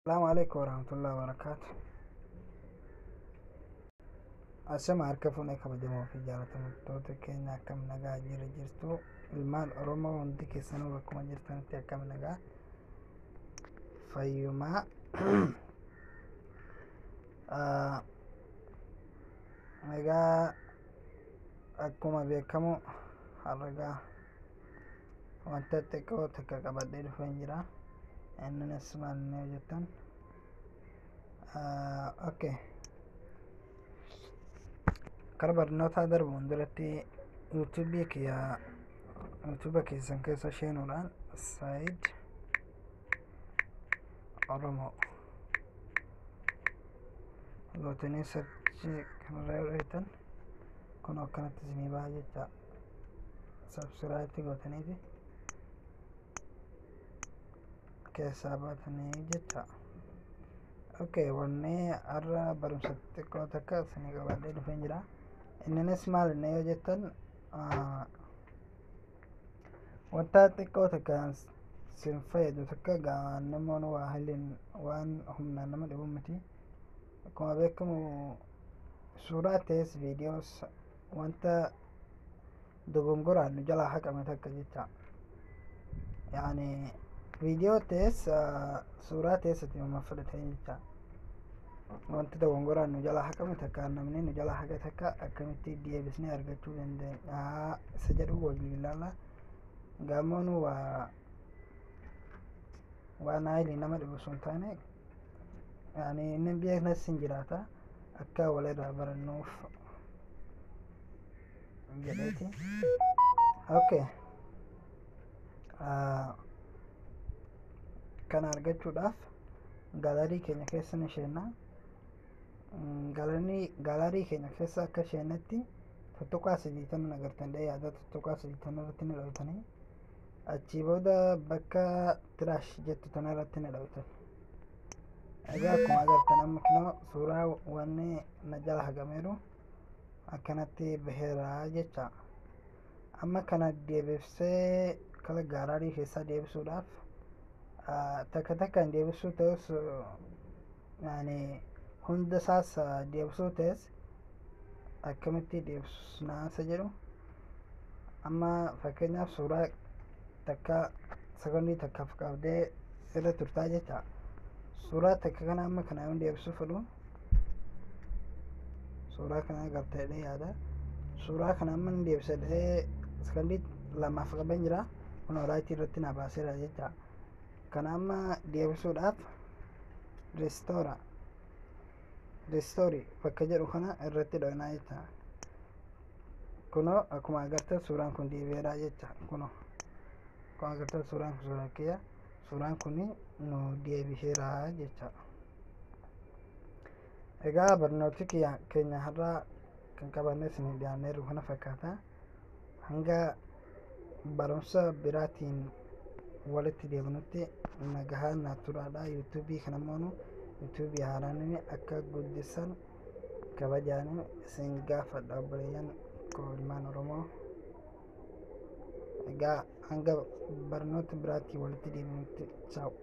السلام عليكم ورحمة الله وبركاته. أسمع أركفوني كبجمو في جالة متوتة كينيا كم نجا جرتو المال أروما وندك سنو بكم جرتن تيا كم نجا فيوما نجا أكما بيكمو حرقا وانت تكو تكا كبدي فنجرا إننا نسمع النيوجتن. أوكي كربر نوتا درب مندلتي يوتيوبك يا يوتيوبك يسنكيسا شينوران سعيد أرمو غوتني سرچي كنرايتن كنو كانت زنيبا جتا سبسرايتي غوتني دي كيساباتني جتا. اوكي وني ارى برمست كوتك سنيغا بعدين فنجرا إننا نسمع النيو جتن وانتا تكوتك سنفيد وتكا نمون واهلين وان هم نما لبومتي كما بكم سورة تيس فيديوز وانتا دوغنغورا نجلا حكا متكا جتا يعني فيديو تيس سورة تيس تيوم مفردتين جتا وانت دوغنغورا نجلا حكا متكا نمني نجلا حكا تكا أكمتي deebifnee argachuu dandeenya isa jedhu wajjin ilaalla. Gamoonu waan haayilii nama dhibu sun taane yani inni beeknes hin jiraata akka walirraa barannuuf jedheeti. Okay kana argachuudhaaf gaalarii keenya keessa ni isheenna. Gaalarii keenya keessa akka isheennetti tuttuqaa sadiitan agartan dhee yaada tuttuqaa sadiitan irratti ni dhootanii achii booda bakka tiraash jettu tana irratti ni dhootan. Egaa akkuma agartan amma kinoo suuraa wanni na jala hagameeru akkanatti baheera jecha. Amma kana deebifsee kala gaalarii keessaa deebisuudhaaf takka takkaan deebisuu ta'us yani hunda isaas deebisuu ta'es akkamitti deebisnaa isa jedhu amma fakkeenyaaf suuraa takka sekondii takkaaf qabdee irra turtaa jecha. Suuraa takka kana amma kana yoon deebisuu fedhu suuraa kana agartee yaada suuraa kana amma ni deebisadhee sekondii lamaaf qaban jira kun oraayitii irratti na baaseera jecha. Kana amma deebisuudhaaf restorii bakka jedhu kana irratti dhoonaa jecha. Kunoo akkuma agartan suuraan kun deebi'eera jecha. Kunoo akkuma agartan suuraan kun suuraa kiyya suuraan kun nu deebi'eera jecha. Egaa barnooti keenya har'aa kan qabanne isin dhiyaanneeru kana fakkaata. Hanga barumsa biraatiin walitti deebinutti nagahaan naa turaadha. yuutuubii kanammoonu yuutuubii haaraanini akka guddisan kabajaan isin gaafadha obboleeyyan koo ilmaan Oromoo. Egaa hanga barnoota biraatiin walitti deebinutti ciao.